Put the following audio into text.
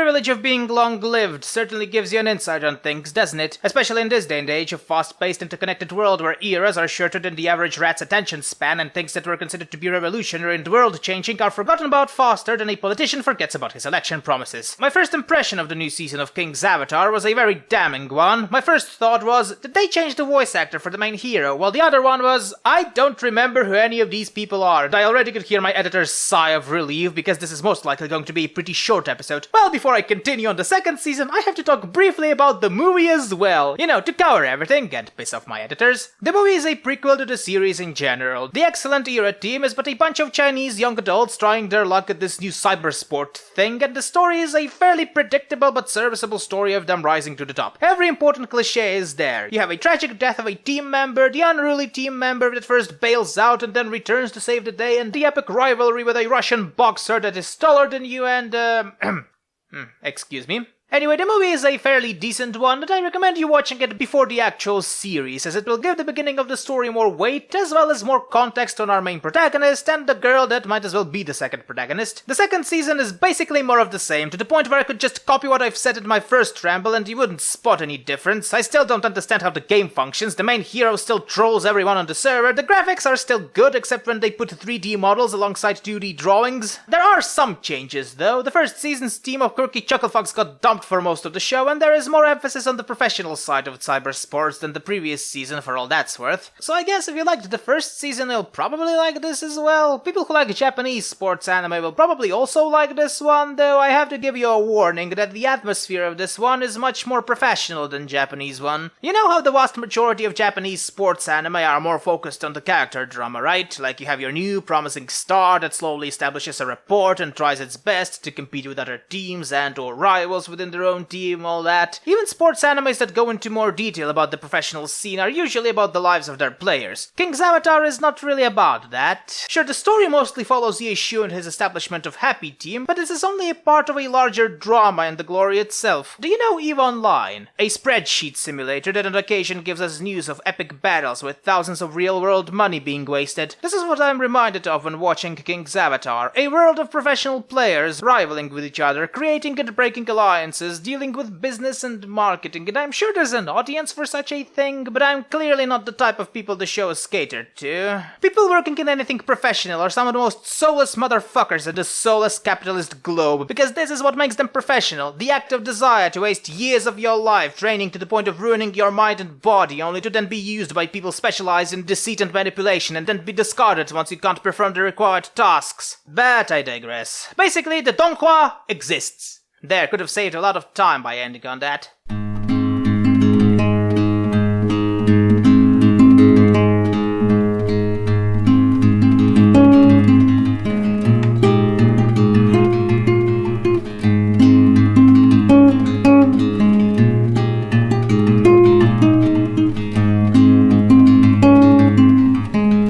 privilege of being long-lived certainly gives you an insight on things, doesn't it? Especially in this day and age of fast-paced interconnected world where eras are shorter than the average rat's attention span and things that were considered to be revolutionary and world-changing are forgotten about faster than a politician forgets about his election promises. My first impression of the new season of King's Avatar was a very damning one. My first thought was, did they change the voice actor for the main hero? While the other one was, I don't remember who any of these people are, and I already could hear my editor's sigh of relief because this is most likely going to be a pretty short episode. Well, before I continue on the second season, I have to talk briefly about the movie as well. You know, to cover everything and piss off my editors. The movie is a prequel to the series in general. The Excellent Era team is but a bunch of Chinese young adults trying their luck at this new cybersport thing, and the story is a fairly predictable but serviceable story of them rising to the top. Every important cliche is there. You have a tragic death of a team member, the unruly team member that first bails out and then returns to save the day, and the epic rivalry with a Russian boxer that is taller than you and, excuse me. Anyway, the movie is a fairly decent one, and I recommend you watching it before the actual series, as it will give the beginning of the story more weight, as well as more context on our main protagonist and the girl that might as well be the second protagonist. The second season is basically more of the same, to the point where I could just copy what I've said in my first ramble and you wouldn't spot any difference. I still don't understand how the game functions, the main hero still trolls everyone on the server, the graphics are still good except when they put 3D models alongside 2D drawings. There are some changes though. The first season's team of quirky chucklefucks got dumped for most of the show, and there is more emphasis on the professional side of cybersports than the previous season for all that's worth. So I guess if you liked the first season, you'll probably like this as well. People who like Japanese sports anime will probably also like this one, though I have to give you a warning that the atmosphere of this one is much more professional than Japanese one. You know how the vast majority of Japanese sports anime are more focused on the character drama, right? Like you have your new promising star that slowly establishes a rapport and tries its best to compete with other teams and or rivals within their own team, all that. Even sports animes that go into more detail about the professional scene are usually about the lives of their players. King's Avatar is not really about that. Sure, the story mostly follows Yeshu and his establishment of Happy Team, but this is only a part of a larger drama in the glory itself. Do you know EVE Online? A spreadsheet simulator that on occasion gives us news of epic battles with thousands of real-world money being wasted. This is what I'm reminded of when watching King's Avatar. A world of professional players rivaling with each other, creating and breaking alliances, dealing with business and marketing, and I'm sure there's an audience for such a thing, but I'm clearly not the type of people the show is catered to. People working in anything professional are some of the most soulless motherfuckers in the soulless capitalist globe, because this is what makes them professional, the act of desire to waste years of your life training to the point of ruining your mind and body, only to then be used by people specialized in deceit and manipulation, and then be discarded once you can't perform the required tasks. But I digress. Basically, the Donghua exists. There, could have saved a lot of time by ending on that.